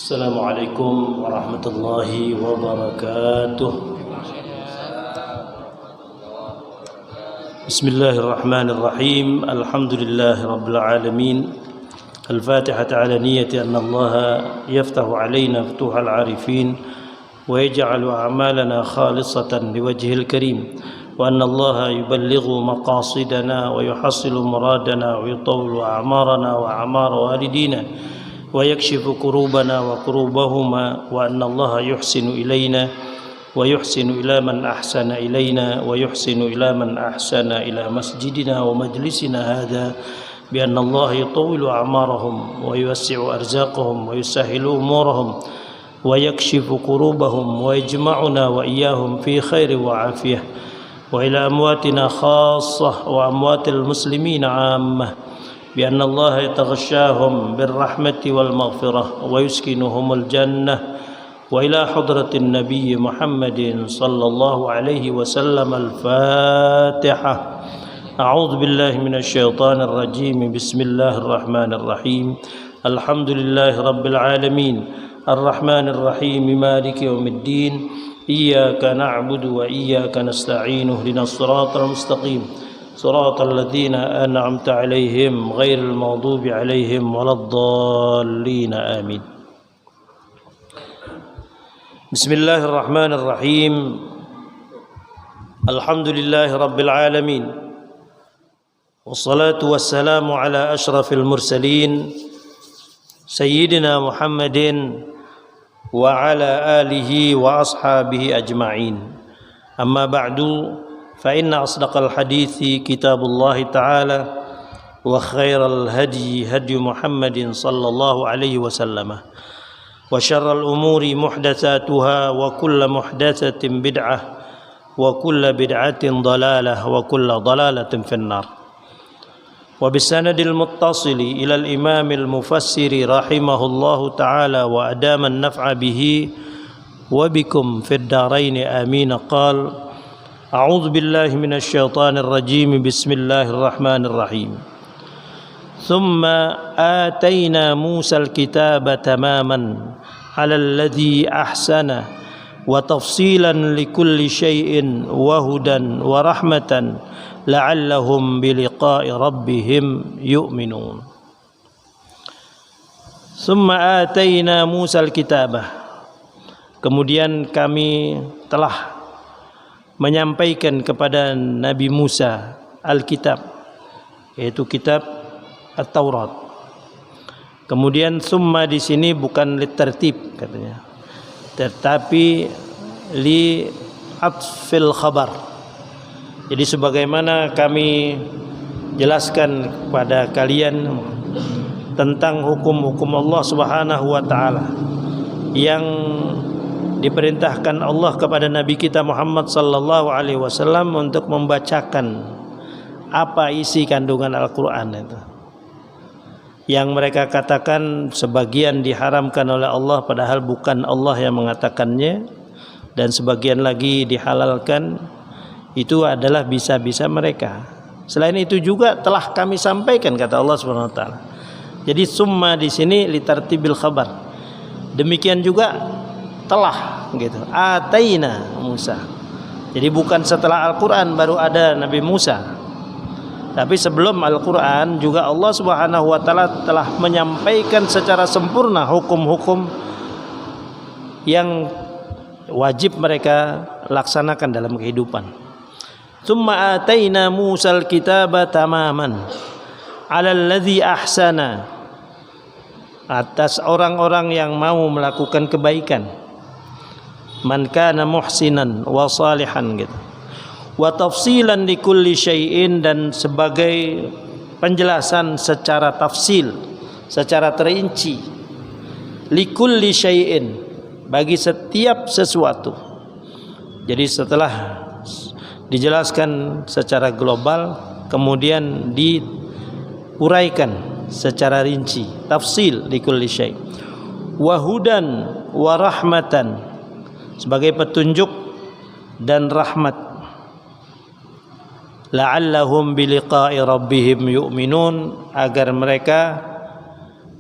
Assalamualaikum warahmatullahi wabarakatuh. Bismillahirrahmanirrahim. Alhamdulillahi rabbil alamin. Al-Fatihah ala niyyati anna Allah yaftahu alaina futuhal arifin wa yaj'alu a'malana khalisatan liwajhil karim. Wa anna Allah yuballighu maqasidana wa yuhassilu muradana wa yutawwilu a'marana wa a'mar walidina wa yakshifu kurubana wa kurubahuma wa anna Allah yuhsinu ilayna wa yuhsinu ila man ahsana ilayna wa yuhsinu ila man ahsana ila masjidina wa majlisina hadha bi anna Allah yutawwilu a'marahum wa yuwassi'u arzaqahum wa yusahhilu umurahum wa yakshifu kurubahum wa yajma'una wa iyyahum fi khairi wa afiyah wa ila amwatina khassah wa amwatil muslimina 'ammah بأن الله يتغشاهم بالرحمة والمغفرة ويسكنهم الجنة وإلى حضرة النبي محمد صلى الله عليه وسلم الفاتحة. أعوذ بالله من الشيطان الرجيم. بسم الله الرحمن الرحيم. الحمد لله رب العالمين الرحمن الرحيم مالك يوم الدين إياك نعبد وإياك نستعين اهدنا الصراط المستقيم صراط الذين أنعمت عليهم غير المغضوب عليهم ولا الضالين آمين. بسم الله الرحمن الرحيم. الحمد لله رب العالمين والصلاة والسلام على أشرف المرسلين سيدنا محمد وعلى آله وأصحابه أجمعين. أما بعد فإن أصدق الحديث كتاب الله تعالى وخير الهدي هدي محمد صلى الله عليه وسلم وشر الأمور محدثاتها وكل محدثة بدعة وكل بدعة ضلالة وكل ضلالة في النار. وبالسند المتصل إلى الإمام المفسر رحمه الله تعالى وأدام النفع به وبكم في الدارين آمين. قال: أعوذ بالله من الشيطان الرجيم. بسم الله الرحمن الرحيم. ثم آتينا موسى الكتاب تماما على الذي أحسن وتفصيلا لكل شيء وهدى ورحمة لعلهم بلقاء ربهم يؤمنون. ثم آتينا موسى الكتاب. Kemudian kami telah menyampaikan kepada Nabi Musa Alkitab, yaitu kitab At-Taurat. Kemudian summa di sini bukan litartib katanya, tetapi li atfil khabar. Jadi sebagaimana kami jelaskan kepada kalian tentang hukum-hukum Allah Subhanahu wa taala yang diperintahkan Allah kepada Nabi kita Muhammad sallallahu alaihi wasallam untuk membacakan apa isi kandungan Al-Qur'an itu. Yang mereka katakan sebagian diharamkan oleh Allah padahal bukan Allah yang mengatakannya, dan sebagian lagi dihalalkan, itu adalah bisa-bisa mereka. Selain itu juga telah kami sampaikan kata Allah Subhanahu wa taala. Jadi summa di sini litartibil khabar. Demikian juga telah gitu. Ataina Musa. Jadi bukan setelah Al-Qur'an baru ada Nabi Musa. Tapi sebelum Al-Qur'an juga Allah Subhanahu wa taala telah menyampaikan secara sempurna hukum-hukum yang wajib mereka laksanakan dalam kehidupan. Tsumma ataina Musal kitaba tamaman 'alal ladzi ahsana, atas orang-orang yang mau melakukan kebaikan. Man kana muhsinan wa salihan gitu. Wa tafsilan li kulli syai'in, dan sebagai penjelasan secara tafsil, secara terinci. Li kulli syai'in, bagi setiap sesuatu. Jadi setelah dijelaskan secara global, kemudian diuraikan secara rinci, tafsil li kulli syai'. Wa hudan wa rahmatan, sebagai petunjuk dan rahmat. La'allahum biliqa'i rabbihim yu'minun, agar mereka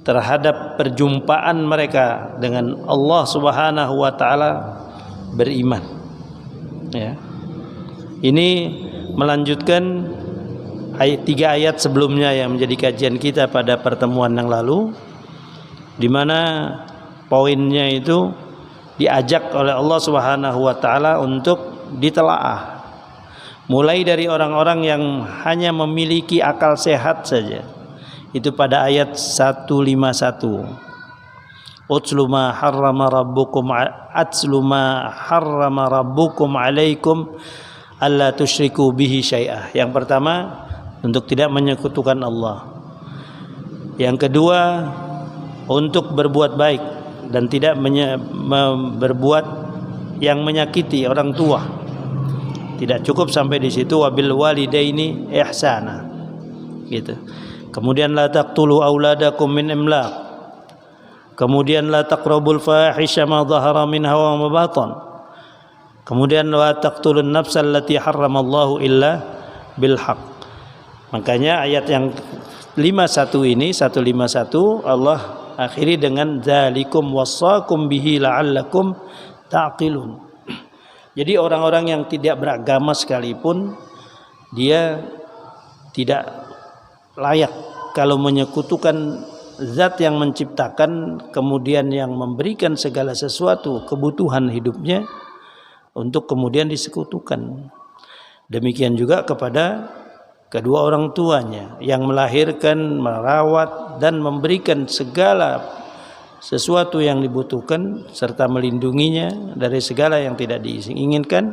terhadap perjumpaan mereka dengan Allah Subhanahu wa taala beriman. Ya. Ini melanjutkan tiga ayat sebelumnya yang menjadi kajian kita pada pertemuan yang lalu, di mana poinnya itu diajak oleh Allah Subhanahu wa taala untuk ditelaah. Mulai dari orang-orang yang hanya memiliki akal sehat saja. Itu pada ayat 151. Utslu ma harrama rabbukum alaikum alla tusyriku bihi syai'ah. Yang pertama, untuk tidak menyekutukan Allah. Yang kedua, untuk berbuat baik dan tidak berbuat yang menyakiti orang tua. Tidak cukup sampai di situ, wabil walidaini ihsana. Gitu. Kemudian la taqtulu auladakum min imlaq. Kemudian la taqrabul fahisha ma dhahara minha wa ma batan. Kemudian la taqtulun nafsal lati harramallahu illa bil haqq. Makanya ayat yang 51 ini 151 Allah akhiri dengan dzalikum wassakum bihi la'allakum taqilun. Jadi orang-orang yang tidak beragama sekalipun dia tidak layak kalau menyekutukan zat yang menciptakan kemudian yang memberikan segala sesuatu kebutuhan hidupnya untuk kemudian disekutukan. Demikian juga kepada kedua orang tuanya yang melahirkan, merawat dan memberikan segala sesuatu yang dibutuhkan serta melindunginya dari segala yang tidak diinginkan,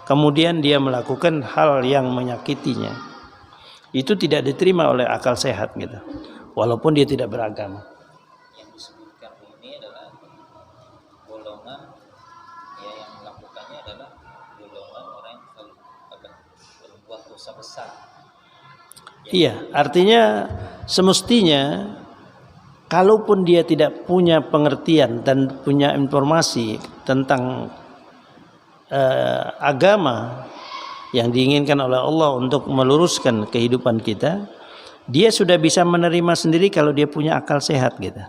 kemudian dia melakukan hal yang menyakitinya. Itu tidak diterima oleh akal sehat gitu. Walaupun dia tidak beragama. Yang disebutkan ini adalah golongan ya, yang melakukannya adalah golongan orang yang berbuat dosa besar. Iya, artinya semestinya kalaupun dia tidak punya pengertian dan punya informasi tentang agama yang diinginkan oleh Allah untuk meluruskan kehidupan kita, dia sudah bisa menerima sendiri kalau dia punya akal sehat gitu.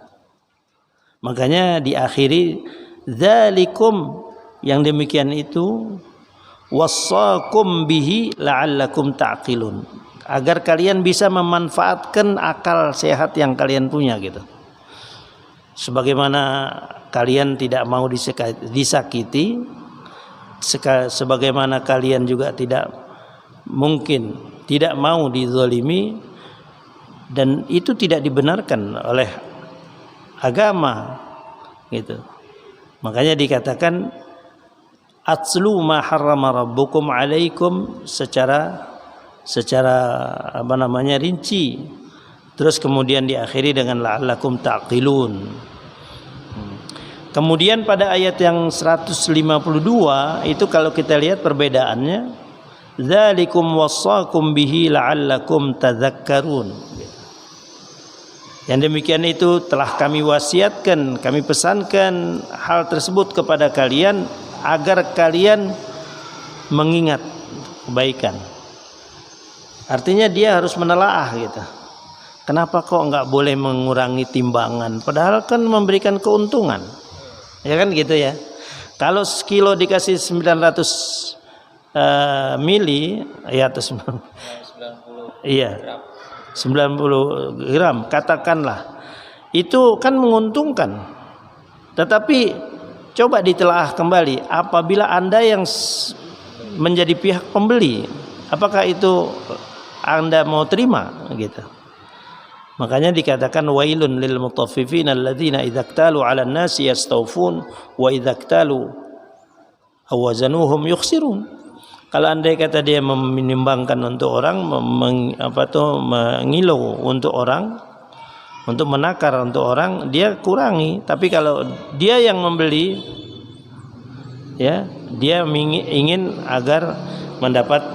Makanya diakhiri dzalikum, yang demikian itu wassakum bihi la'allakum ta'qilun, agar kalian bisa memanfaatkan akal sehat yang kalian punya gitu. Sebagaimana kalian tidak mau disakiti, sebagaimana kalian juga tidak mungkin tidak mau dizalimi, dan itu tidak dibenarkan oleh agama gitu. Makanya dikatakan atslu ma harrama rabbukum alaikum secara rinci. Terus kemudian diakhiri dengan la'allakum taqilun. Kemudian pada ayat yang 152 itu kalau kita lihat perbedaannya, dzalikum wassakum bihi la'allakum tadzakkarun. Yang demikian itu telah kami wasiatkan, kami pesankan hal tersebut kepada kalian agar kalian mengingat kebaikan. Artinya dia harus menelaah gitu. Kenapa kok nggak boleh mengurangi timbangan? Padahal kan memberikan keuntungan. Ya kan gitu ya. Kalau sekilo dikasih 900 mili, ya atau 90. Iya. 90 gram katakanlah, itu kan menguntungkan. Tetapi coba ditelaah kembali, apabila Anda yang menjadi pihak pembeli, apakah itu Anda mau terima gitu. Makanya dikatakan wailun lil mutaffifin alladzina idza iktalu 'alan nasi yastawfun wa idza iktalu aw wazanuhum yukhsirun. Kalau andai kata dia menimbangkan untuk orang, mengilau untuk orang, untuk menakar untuk orang, dia kurangi. Tapi kalau dia yang membeli, ya, dia ingin agar mendapat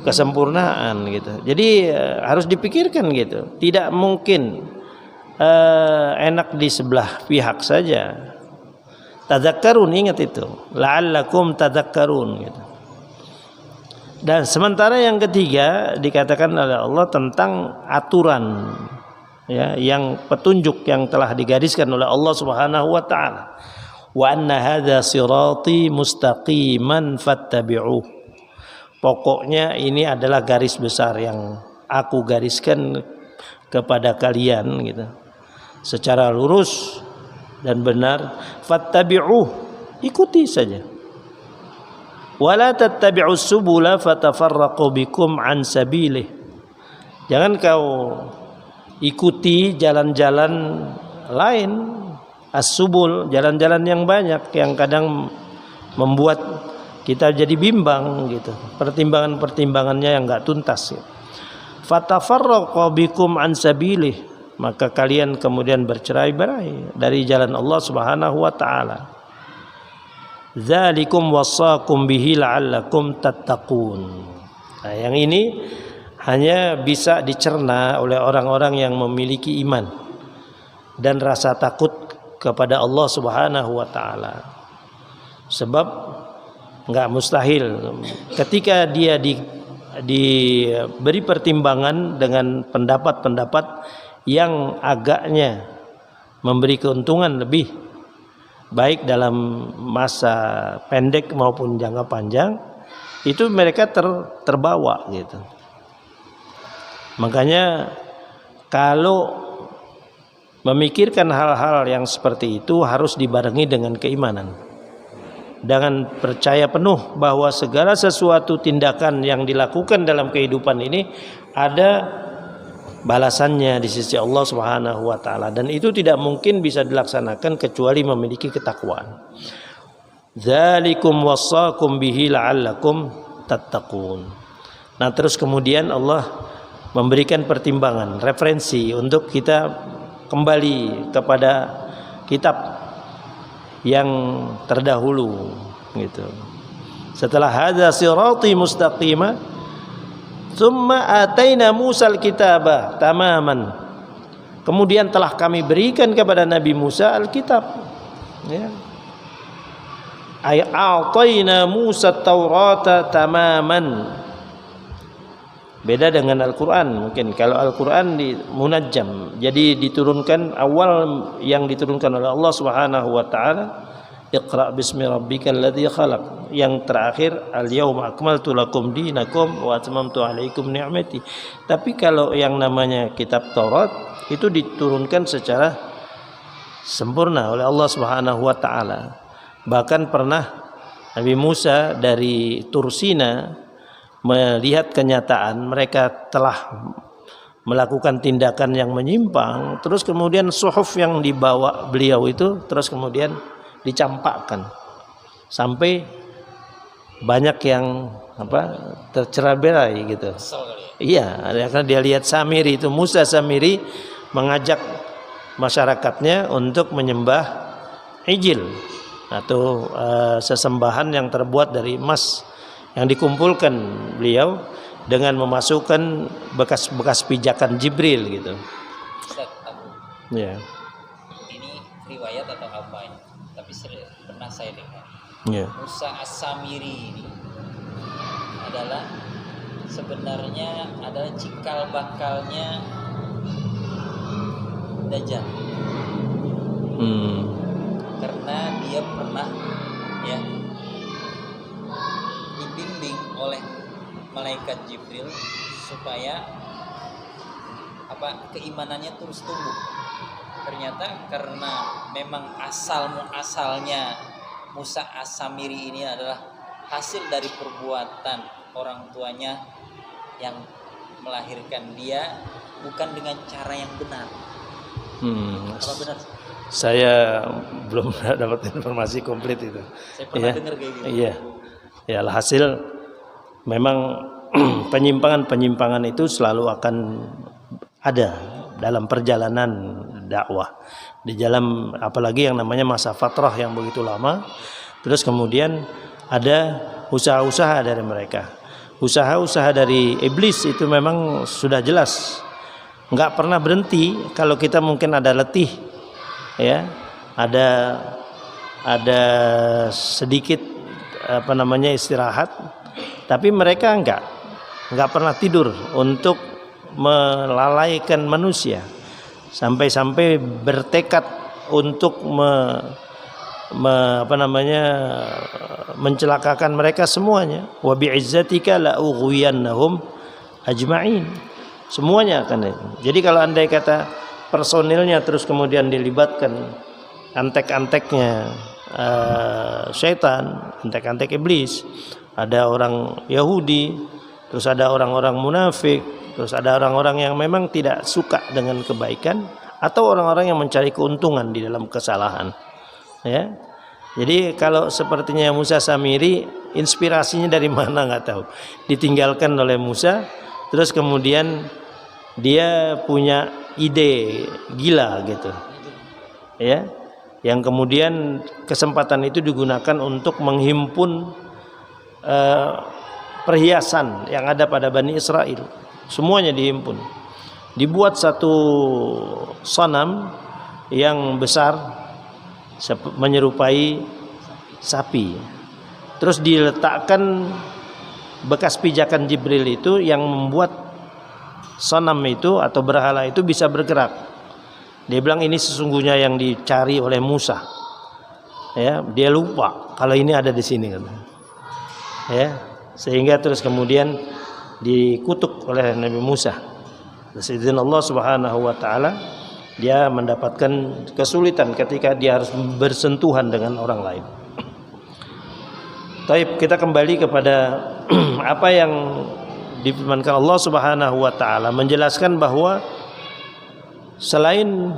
kesempurnaan gitu. Jadi harus dipikirkan gitu. Tidak mungkin enak di sebelah pihak saja. Tadzakkarun, ingat itu. La'allakum tadzakkarun gitu. Dan sementara yang ketiga dikatakan oleh Allah tentang aturan ya, yang petunjuk yang telah digariskan oleh Allah Subhanahu wa taala. Wa anna hadza sirati mustaqiman fattabi'uh. Pokoknya ini adalah garis besar yang aku gariskan kepada kalian gitu. Secara lurus dan benar, fattabi'uh, ikuti saja. Wala tattabi'us subula fatafarraqu bikum an sabilih. Jangan kau ikuti jalan-jalan lain, as-subul, jalan-jalan yang banyak yang kadang membuat kita jadi bimbang gitu. Pertimbangan-pertimbangannya yang enggak tuntas. Fatafarraqu bikum an sabilih, maka kalian kemudian bercerai-berai dari jalan Allah Subhanahu wa taala. Dzalikum wasaqum bihi la'allakum tattaqun. Nah, yang ini hanya bisa dicerna oleh orang-orang yang memiliki iman dan rasa takut kepada Allah Subhanahu wa taala. Sebab enggak mustahil ketika dia diberi pertimbangan dengan pendapat-pendapat yang agaknya memberi keuntungan lebih baik dalam masa pendek maupun jangka panjang, itu mereka terbawa gitu. Makanya kalau memikirkan hal-hal yang seperti itu harus dibarengi dengan keimanan, dengan percaya penuh bahwa segala sesuatu tindakan yang dilakukan dalam kehidupan ini ada balasannya di sisi Allah Subhanahu wa taala, dan itu tidak mungkin bisa dilaksanakan kecuali memiliki ketakwaan. Dzalikum wasaqum bihi la'allakum tattaqun. Nah, terus kemudian Allah memberikan pertimbangan, referensi untuk kita kembali kepada kitab yang terdahulu gitu. Setelah hadza sirati mustaqima, tsumma ataina Musa al-kitaba tamaman. Kemudian telah kami berikan kepada Nabi Musa Alkitab. Ya. Ay a'tayna Musa at-Taurata tamaman. Beda dengan Al-Quran. Mungkin kalau Al-Quran munajjam, jadi diturunkan awal yang diturunkan oleh Allah Subhanahu wa taala, Iqra bismi rabbikal ladzi khalaq. Yang terakhir, al-yauma akmaltu lakum dinakum wa atmamtu alaikum ni'mati. Tapi kalau yang namanya kitab Taurat itu diturunkan secara sempurna oleh Allah Subhanahu wa taala. Bahkan pernah Nabi Musa dari Tursina melihat kenyataan mereka telah melakukan tindakan yang menyimpang, terus kemudian suhuf yang dibawa beliau itu terus kemudian dicampakkan sampai banyak yang tercerai-berai gitu. Iya, karena dia lihat Samiri itu, Musa Samiri mengajak masyarakatnya untuk menyembah Ijil atau sesembahan yang terbuat dari emas yang dikumpulkan beliau dengan memasukkan bekas-bekas pijakan Jibril gitu. Ustaz, ya. Ini riwayat atau apa ini? Tapi pernah saya dengar. Ya. Musa As-Samiri ini adalah sebenarnya adalah cikal bakalnya Dajjal. Karena dia pernah ya dibimbing oleh malaikat Jibril supaya keimanannya terus tumbuh. Ternyata karena memang asalnya Musa As-Samiri ini adalah hasil dari perbuatan orang tuanya yang melahirkan dia bukan dengan cara yang benar. Apa benar? Saya belum dapat informasi komplit itu. Saya pernah dengar kayak gitu. Iya. Ya, alhasil memang penyimpangan-penyimpangan itu selalu akan ada dalam perjalanan dakwah. Di dalam apalagi yang namanya masa fatrah yang begitu lama, terus kemudian ada usaha-usaha dari mereka. Usaha-usaha dari iblis itu memang sudah jelas. Enggak pernah berhenti. Kalau kita mungkin ada letih, ya, ada sedikit istirahat, tapi mereka enggak pernah tidur untuk melalaikan manusia. sampai-sampai bertekad untuk mencelakakan mereka semuanya. Wa bi'izzatika la ughwiyannahum ajma'in. Semuanya akan itu. Jadi kalau andai kata personilnya terus kemudian dilibatkan antek-anteknya syaitan, antek-antek iblis, ada orang Yahudi, terus ada orang-orang munafik, terus ada orang-orang yang memang tidak suka dengan kebaikan, atau orang-orang yang mencari keuntungan di dalam kesalahan. Ya, jadi kalau sepertinya Musa Samiri, inspirasinya dari mana nggak tahu. Ditinggalkan oleh Musa, terus kemudian dia punya ide gila gitu, ya, yang kemudian kesempatan itu digunakan untuk menghimpun perhiasan yang ada pada Bani Israel, semuanya dihimpun, dibuat satu sanam yang besar menyerupai sapi, terus diletakkan bekas pijakan Jibril itu yang membuat sanam itu atau berhala itu bisa bergerak. Dia bilang ini sesungguhnya yang dicari oleh Musa. Ya, dia lupa kalau ini ada di sini kan. Ya, sehingga terus kemudian dikutuk oleh Nabi Musa. Sayyidina Allah Subhanahu wa taala, dia mendapatkan kesulitan ketika dia harus bersentuhan dengan orang lain. Taib, kita kembali kepada apa yang difirmankan Allah Subhanahu wa taala, menjelaskan bahwa selain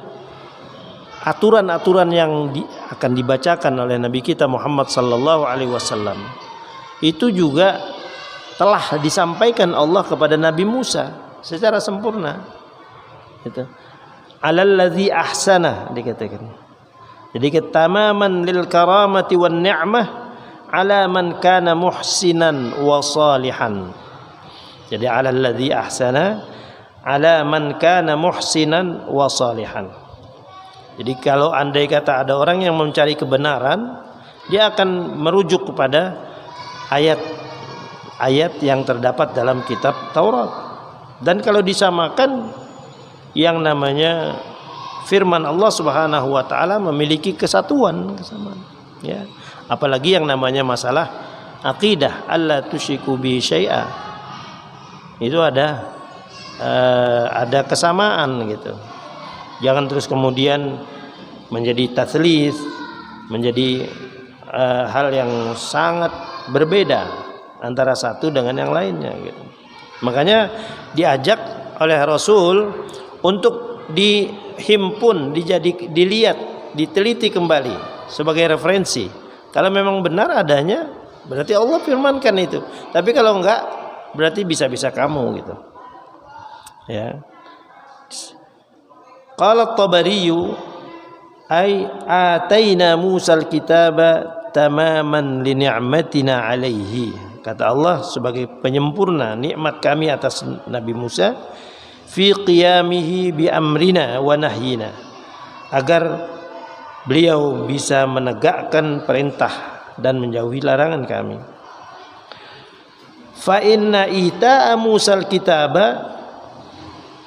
aturan-aturan yang akan dibacakan oleh Nabi kita Muhammad sallallahu alaihi wasallam, itu juga telah disampaikan Allah kepada Nabi Musa secara sempurna. Gitu. Alalladzi ahsana dikatakan. Jadi ketamaman lil karamati wan ni'mah ala man kana muhsinan wa salihan. Jadi alalladzi ahsana ala man kana muhsinan wa salihan. Jadi kalau andai kata ada orang yang mencari kebenaran, dia akan merujuk kepada ayat-ayat yang terdapat dalam kitab Taurat. Dan kalau disamakan, yang namanya firman Allah Subhanahu wa taala memiliki kesamaan, ya. Apalagi yang namanya masalah akidah, alla tusyriku bi syai'a. Itu ada kesamaan gitu. Jangan terus kemudian menjadi tatslits, menjadi hal yang sangat berbeda antara satu dengan yang lainnya gitu. Makanya diajak oleh Rasul untuk dihimpun, dilihat, diteliti kembali sebagai referensi. Kalau memang benar adanya, berarti Allah firmankan itu. Tapi kalau enggak, berarti bisa-bisa kamu gitu. Ya. Qala at-Tabari ay ataina Musa al-kitaba tamaman li ni'matina alaihi. Kata Allah sebagai penyempurna nikmat kami atas Nabi Musa, fi qiyamihi bi amrina wa nahyina, agar beliau bisa menegakkan perintah dan menjauhi larangan kami. Fa inna ita'a Musal kitaba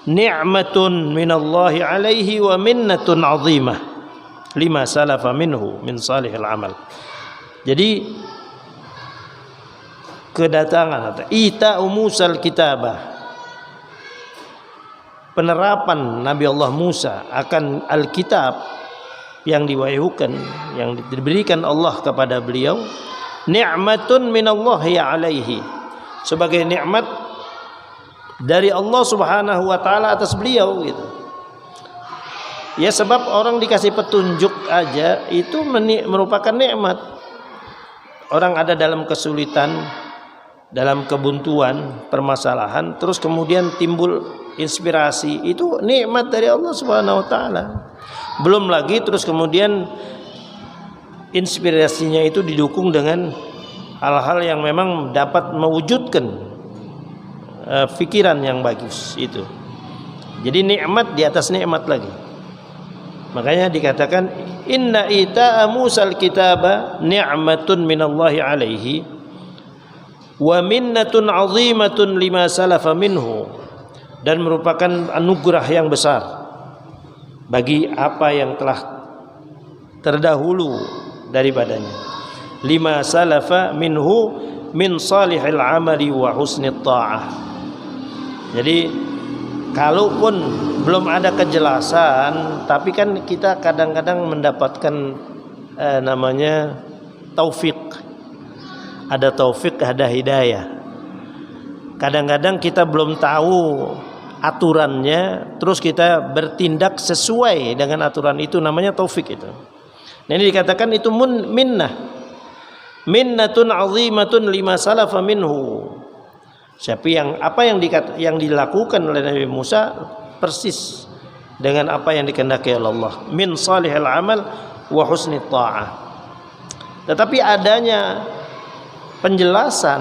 ni'matun minallahi alaihi wa minnatun 'azimah lima salafa minhu min salihil amal. Jadi kedatangan ita'u Musal kitabah, penerapan Nabi Allah Musa akan Alkitab yang diwahyukan, yang diberikan Allah kepada beliau, ni'matun minallahi alaihi, sebagai nikmat dari Allah Subhanahu wa taala atas beliau gitu. Ya, sebab orang dikasih petunjuk aja itu merupakan nikmat. Orang ada dalam kesulitan, dalam kebuntuan, permasalahan, terus kemudian timbul inspirasi, itu nikmat dari Allah Subhanahu wa taala. Belum lagi terus kemudian inspirasinya itu didukung dengan hal-hal yang memang dapat mewujudkan pikiran yang bagus itu. Jadi nikmat di atas nikmat lagi. Makanya dikatakan inna ita'a Musal kitaba ni'matun minallahi alaihi wa minnatun 'azimatun lima salafa minhu, dan merupakan anugerah yang besar bagi apa yang telah terdahulu daripadanya. Lima salafa minhu min salihil amali wa husnit ta'ah. Jadi kalaupun belum ada kejelasan, tapi kan kita kadang-kadang mendapatkan namanya taufik. Ada taufik, ada hidayah. Kadang-kadang kita belum tahu aturannya, terus kita bertindak sesuai dengan aturan itu, namanya taufik itu. Nah, ini dikatakan itu minnah. Minnatun azimatun lima salafa minhu. Apa yang dilakukan oleh Nabi Musa persis dengan apa yang dikehendaki oleh Allah. Min salihil amal wa husni ta'ah. Tetapi adanya penjelasan,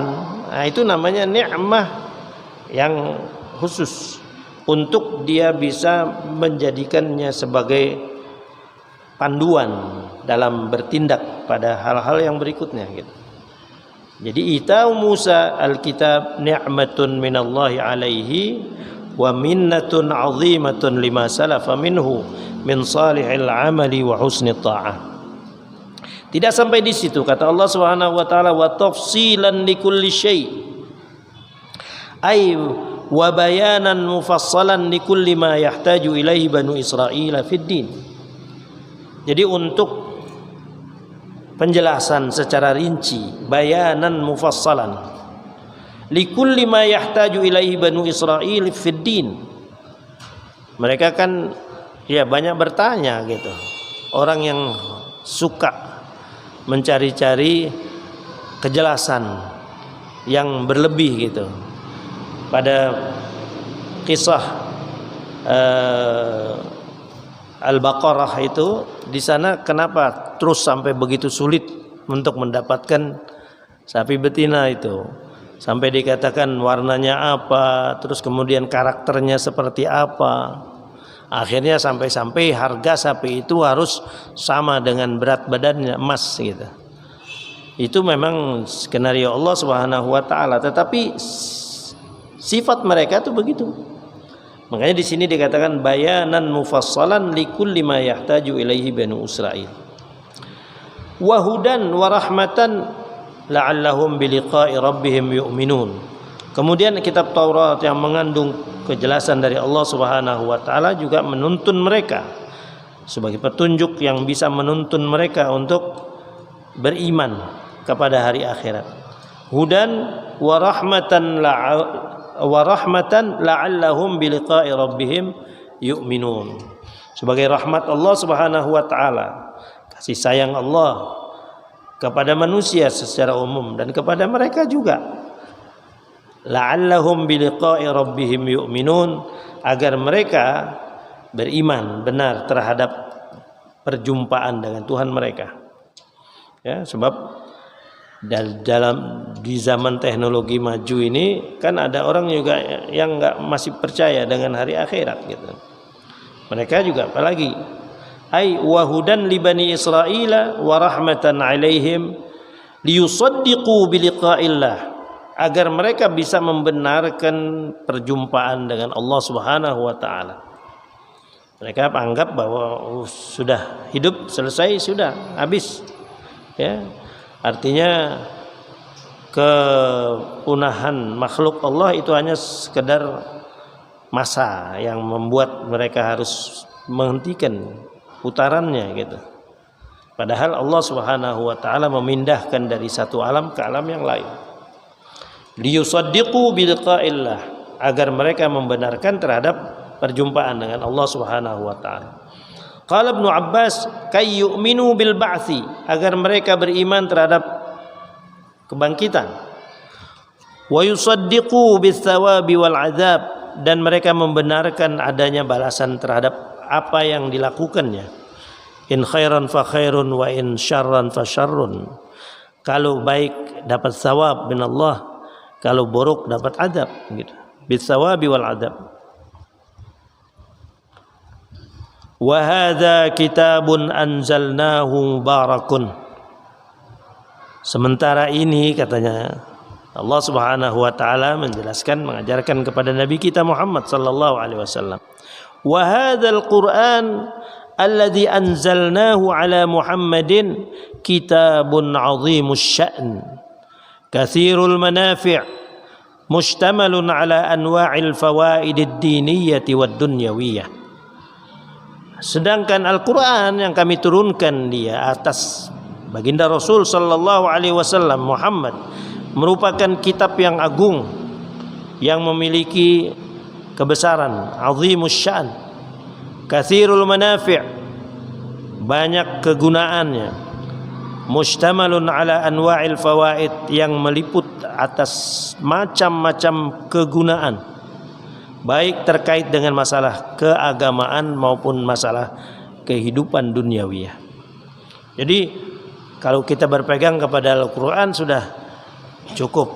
nah itu namanya nikmah yang khusus untuk dia bisa menjadikannya sebagai panduan dalam bertindak pada hal-hal yang berikutnya gitu. Jadi itau Musa al-kitab ni'matun minallahi alaihi wa minnatun azimatun lima salafa minhu min salihil amali wa husni ta'ah. Tidak sampai di situ, kata Allah Subhanahu wa taala, wa tafsilan likulli syai', ay wa bayanan mufassalan likulli ma yahtaju ilaihi banu Israil fid din. Jadi untuk penjelasan secara rinci, bayanan mufassalan likulli ma yahtaju ilaihi banu Israil fid din. Mereka kan ya banyak bertanya gitu. Orang yang suka mencari-cari kejelasan yang berlebih gitu. Pada kisah Al-Baqarah itu, di sana kenapa terus sampai begitu sulit untuk mendapatkan sapi betina itu, sampai dikatakan warnanya apa, terus kemudian karakternya seperti apa. Akhirnya sampai-sampai harga sapi itu harus sama dengan berat badannya, emas gitu. Itu memang skenario Allah Subhanahu wa taala, tetapi sifat mereka itu begitu. Makanya di sini dikatakan bayanan mufassalan likulli ma yahtaju ilaihi banu Israil. Wa hudan wa rahmatan la'allahum biliqa'i rabbihim yu'minun. Kemudian kitab Taurat yang mengandung kejelasan dari Allah Subhanahu wa taala juga menuntun mereka sebagai petunjuk yang bisa menuntun mereka untuk beriman kepada hari akhirat. Hudan wa rahmatan la'allahum biliqa'i rabbihim yu'minun. Sebagai rahmat Allah Subhanahu wa taala, kasih sayang Allah kepada manusia secara umum dan kepada mereka juga. La'allahum biliqa'i rabbihim yu'minun, agar mereka beriman benar terhadap perjumpaan dengan Tuhan mereka. Ya, sebab di zaman teknologi maju ini kan ada orang juga yang masih percaya dengan hari akhirat gitu. Mereka juga apalagi ai wahudan li bani Israila wa rahmatan alaihim liyusaddiqu biliqa'illah, agar mereka bisa membenarkan perjumpaan dengan Allah Subhanahu wa taala. Mereka anggap bahwa sudah hidup selesai, sudah habis. Ya. Artinya kepunahan makhluk Allah itu hanya sekedar masa yang membuat mereka harus menghentikan putarannya gitu. Padahal Allah Subhanahu wa taala memindahkan dari satu alam ke alam yang lain. Liyusaddiqu biliqa'illah, agar mereka membenarkan terhadap perjumpaan dengan Allah Subhanahu wa taala. Qala Ibnu Abbas kay yu'minu bil ba'tsi, agar mereka beriman terhadap kebangkitan. Wa yusaddiqu bis thawabi wal 'adzab, dan mereka membenarkan adanya balasan terhadap apa yang dilakukannya. In khairan fa khairun wa in syarran fa syarrun. Kalau baik dapat thawab min Allah, kalau buruk dapat adab gitu. Bis thawabi wal 'adzab. Wa hadza kitabun anzalnahu mubarakun. Sementara ini katanya Allah Subhanahu wa taala menjelaskan, mengajarkan kepada Nabi kita Muhammad sallallahu alaihi wasallam, wa hadzal Qur'an alladzi anzalnahu ala Muhammadin kitabun 'azimus sya'n katsirul manafi' mushtamalun ala anwa'il fawaidid diniyyati wad dunyawiyyah. Sedangkan Al-Quran yang kami turunkan dia atas baginda Rasul sallallahu alaihi wasallam Muhammad merupakan kitab yang agung, yang memiliki kebesaran, azimus sya'n, katsirul manafi', banyak kegunaannya, mushtamalun ala anwa'il fawaid, yang meliput atas macam-macam kegunaan, baik terkait dengan masalah keagamaan maupun masalah kehidupan duniawiyah. Jadi kalau kita berpegang kepada Al-Quran sudah cukup,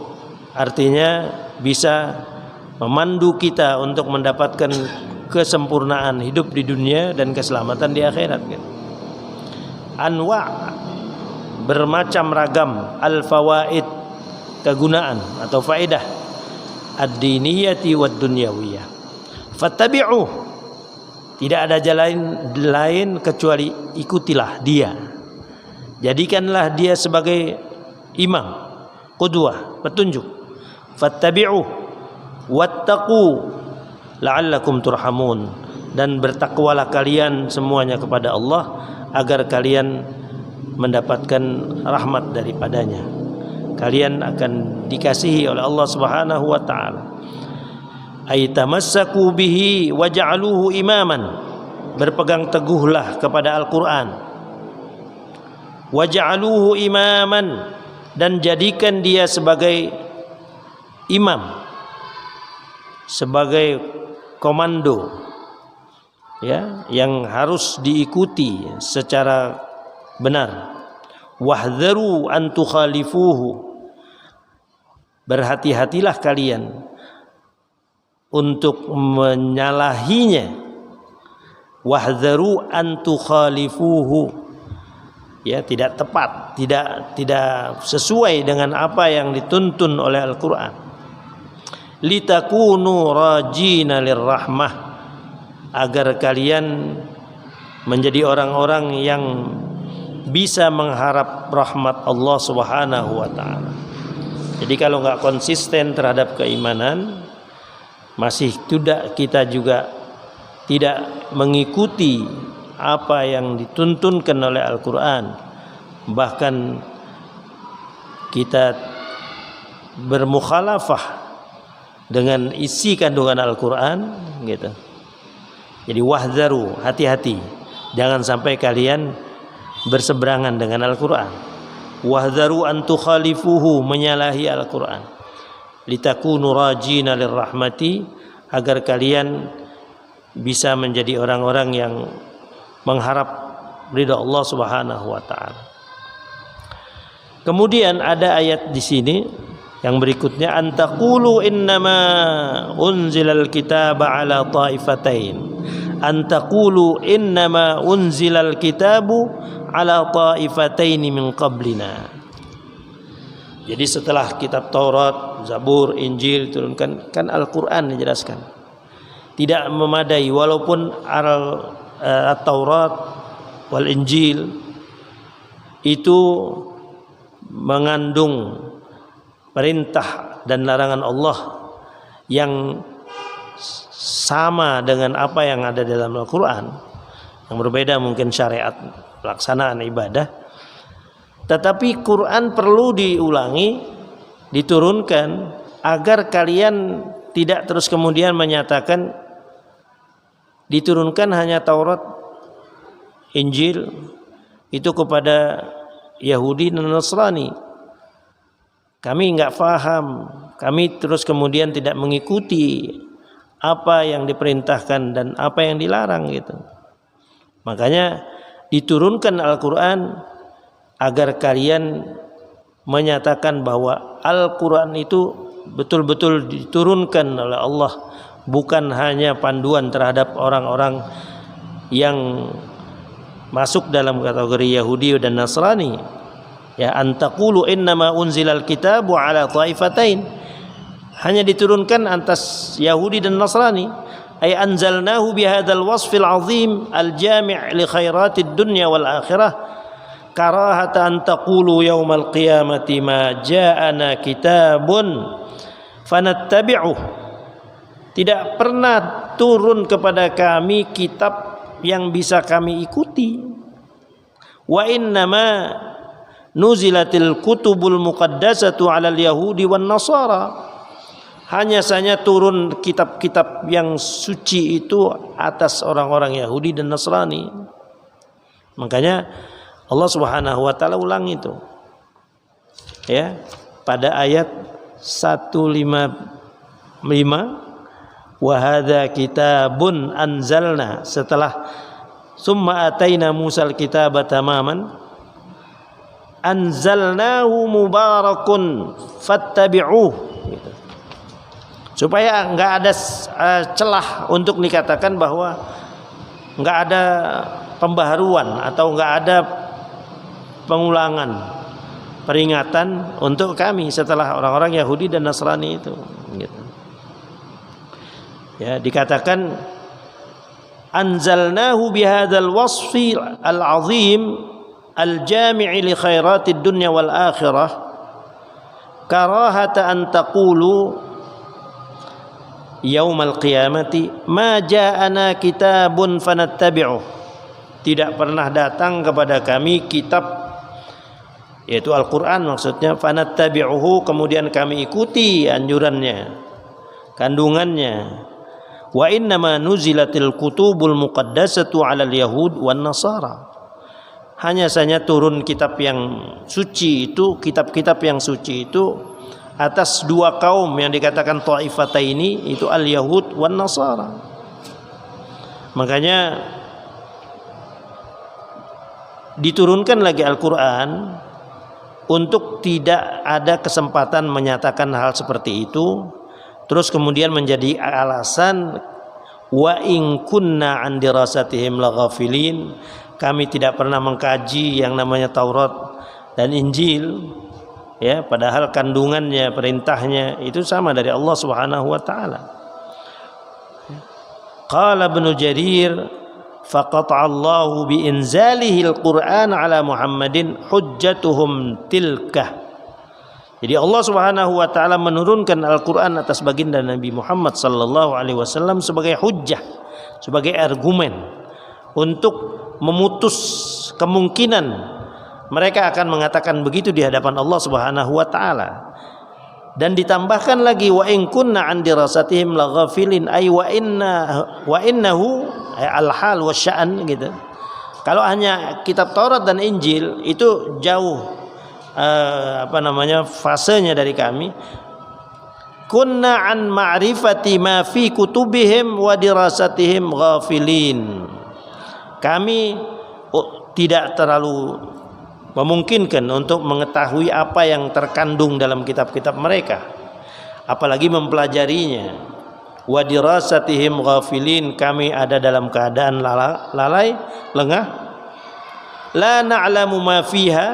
artinya bisa memandu kita untuk mendapatkan kesempurnaan hidup di dunia dan keselamatan di akhirat. Anwa' bermacam ragam, al-fawaid kegunaan atau faedah ad-diniyati wad dunyawiyah. Fattabi'u, tidak ada jalan lain kecuali ikutilah dia. Jadikanlah dia sebagai imam, qudwah, petunjuk. Fattabi'u wattaqu la'allakum turhamun, dan bertakwalah kalian semuanya kepada Allah agar kalian mendapatkan rahmat daripadanya. Kalian akan dikasihi oleh Allah Subhanahu wa taala. Ay tamassaku bihi waj'aluhu imaman, berpegang teguhlah kepada Al-Qur'an. Waj'aluhu imaman, dan jadikan dia sebagai imam, sebagai komando, ya, yang harus diikuti secara benar. Wahdharu an tukhalifuhu, berhati-hatilah kalian untuk menyalahinya. Wahdharu an tukhalifuhu, ya, tidak tepat, tidak sesuai dengan apa yang dituntun oleh Al-Qur'an. Litakunu rajina lirrahmah, agar kalian menjadi orang-orang yang bisa mengharap rahmat Allah Subhanahu wa taala. Jadi kalau nggak konsisten terhadap keimanan, masih kita juga tidak mengikuti apa yang dituntunkan oleh Al-Quran, bahkan kita bermukhalafah dengan isi kandungan Al-Quran, gitu. Jadi wahdharu, hati-hati, jangan sampai kalian berseberangan dengan Al-Quran. Wahdharu an tukhalifuhu, menyalahi Al-Quran. Litakunu rajina lirrahmati, agar kalian bisa menjadi orang-orang yang mengharap ridha Allah Subhanahu wa taala. Kemudian ada ayat di sini yang berikutnya, antaqulu innama unzilal kitaba ala ta'ifatain. Antaqulu innama unzilal kitabu ala ta'ifatain min qablina. Jadi setelah kitab Taurat, Zabur, Injil turunkan, kan Al-Qur'an dijelaskan. Tidak memadai, walaupun At-Taurat wal Injil itu mengandung perintah dan larangan Allah yang sama dengan apa yang ada dalam Al-Quran, yang berbeda mungkin syariat pelaksanaan ibadah, tetapi Quran perlu diulangi, diturunkan agar kalian tidak terus kemudian menyatakan diturunkan hanya Taurat, Injil itu kepada Yahudi dan Nasrani. Kami enggak paham, kami terus kemudian tidak mengikuti apa yang diperintahkan dan apa yang dilarang, gitu. Makanya diturunkan Al-Quran agar kalian menyatakan bahwa Al-Quran itu betul-betul diturunkan oleh Allah, bukan hanya panduan terhadap orang-orang yang masuk dalam kategori Yahudi dan Nasrani. Ya, antaqulu innama unzilal kitabu ala ta'ifatain, hanya diturunkan atas Yahudi dan Nasrani, ay anzalnahu bihadzal wasfil azim al-jami' li khairatid dunya wal akhirah karahata an taqulu yaumal qiyamati ma ja'ana kitabun fanattabi'uh. Tidak pernah turun kepada kami kitab yang bisa kami ikuti. Wa innama nuzilatil kutubul muqaddasatu 'alal yahudi wan nasara. Hanya saja turun kitab-kitab yang suci itu atas orang-orang Yahudi dan Nasrani. Makanya Allah Subhanahu wa taala ulang itu. Ya, pada ayat 155 wa hadza kitabun anzalna, setelah summa ataina Musal kitaba tamaman anzalnahu mubarakun fattabi'uh gitu. Supaya enggak ada celah untuk dikatakan bahwa enggak ada pembaharuan atau enggak ada pengulangan peringatan untuk kami setelah orang-orang Yahudi dan Nasrani itu gitu. Ya, dikatakan anzalnahu bihadzal wasfi al-azim al-jami'i li khairatid dunya wal akhirah karahata an taqulu yaumal qiyamati ma ja'ana kitabun fanattabi'uh. Tidak pernah datang kepada kami kitab, yaitu Al-Qur'an maksudnya, fanattabi'uhu, kemudian kami ikuti anjurannya, kandungannya. Wa innama nuzilatil kutubul muqaddasatu 'alal yahud wan nasara. Hanya saja turun kitab yang suci itu, kitab-kitab yang suci itu atas dua kaum yang dikatakan taifataini, itu al-yahud wan nasara. Makanya diturunkan lagi Al-Qur'an untuk tidak ada kesempatan menyatakan hal seperti itu, terus kemudian menjadi alasan wa in kunna an dirasatihim laghafilin, kami tidak pernah mengkaji yang namanya Taurat dan Injil. Ya, padahal kandungannya, perintahnya itu sama dari Allah Subhanahu wa taala. Qala Ibnu Jarir faqata Allahu bi inzalihi al-Qur'an ala Muhammadin hujjatuhum tilka. Jadi Allah Subhanahu wa taala menurunkan Al-Qur'an atas baginda Nabi Muhammad sallallahu alaihi wasallam sebagai hujjah, sebagai argumen untuk memutus kemungkinan mereka akan mengatakan begitu di hadapan Allah Subhanahu wa taala. Dan ditambahkan lagi wa in kunna an dirasatihim laghafilin ay wa innahu al-hal wa sya'an gitu. Kalau hanya kitab Taurat dan Injil itu jauh fasenya dari kami. Kunna an ma'rifati ma fi kutubihim wa dirasatihim ghafilin. Kami tidak terlalu memungkinkan untuk mengetahui apa yang terkandung dalam kitab-kitab mereka, apalagi mempelajarinya. Wa dirasatihim ghafilin, kami ada dalam keadaan lalai, lengah. La na'lamu ma fiha,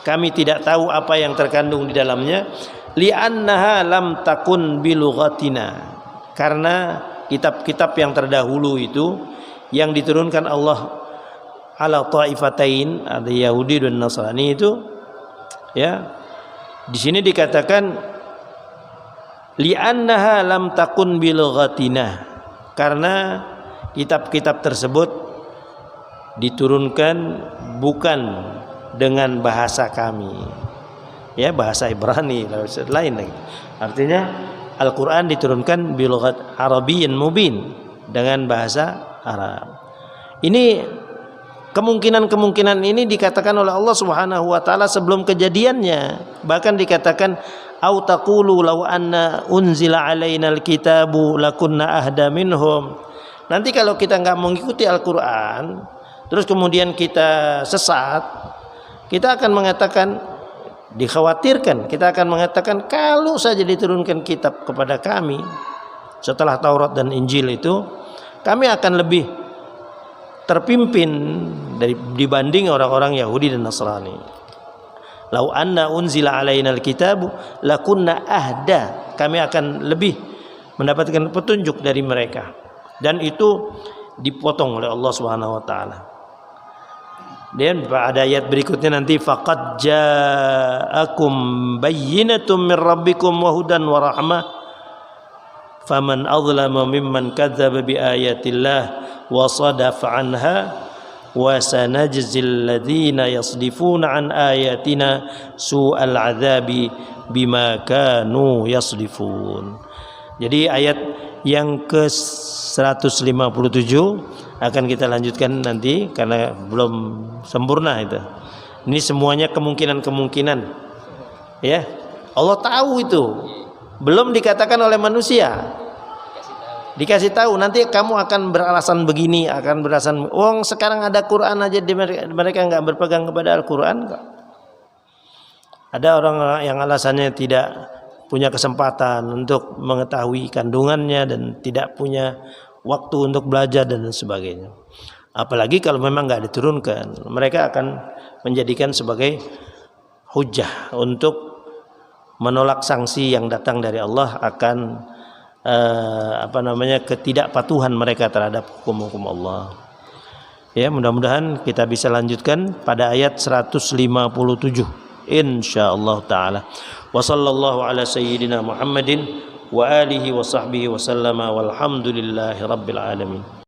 kami tidak tahu apa yang terkandung di dalamnya. Li'annaha lam takun bilughatina, karena kitab-kitab yang terdahulu itu yang diturunkan Allah ala taifatain, ada Yahudi dan Nasrani itu, ya, di sini dikatakan li'annaha lam takun bilughatina, karena kitab-kitab tersebut diturunkan bukan dengan bahasa kami, ya, bahasa Ibrani lain lagi. Artinya Al-Qur'an diturunkan bilughat Arabiyyin mubin, dengan bahasa Arab. Ini kemungkinan ini dikatakan oleh Allah Subhanahu wa taala sebelum kejadiannya. Bahkan dikatakan au taqulu law anna unzila alaina alkitabu lakunna ahda minhum. Nanti kalau kita enggak mengikuti Al-Qur'an, terus kemudian kita sesat, kita akan mengatakan, dikhawatirkan, kita akan mengatakan kalau saja diturunkan kitab kepada kami setelah Taurat dan Injil itu, kami akan lebih terpimpin dibanding orang-orang Yahudi dan Nasrani. Lau anna unzila alaina alkitabu lakunna ahda, kami akan lebih mendapatkan petunjuk dari mereka, dan itu dipotong oleh Allah Subhanahu wa taala. Dan pada ayat berikutnya nanti faqad ja'akum bayyinatun min rabbikum wa hudan wa rahmah faman adlama mimman kadzdzaba bi ayatillah wa sadafa anha wa sanajzil ladzina yasdifuna an ayatina su'al adzabi bima kanu yasdifun. Jadi ayat yang ke-157 akan kita lanjutkan nanti karena belum sempurna itu. Ini semuanya kemungkinan-kemungkinan. Ya. Allah tahu itu. Belum dikatakan oleh manusia. Dikasih tahu nanti kamu akan beralasan begini, akan beralasan sekarang ada Quran aja mereka enggak berpegang kepada Al-Quran kok. Ada orang yang alasannya tidak punya kesempatan untuk mengetahui kandungannya dan tidak punya waktu untuk belajar dan sebagainya. Apalagi kalau memang nggak diturunkan, mereka akan menjadikan sebagai hujah untuk menolak sanksi yang datang dari Allah akan ketidakpatuhan mereka terhadap hukum-hukum Allah. Ya, mudah-mudahan kita bisa lanjutkan pada ayat 157 insyaallah taala. Wa sallallahu ala sayyidina Muhammadin wa alihi wa sahbihi wa sallama walhamdulillahi rabbil alamin.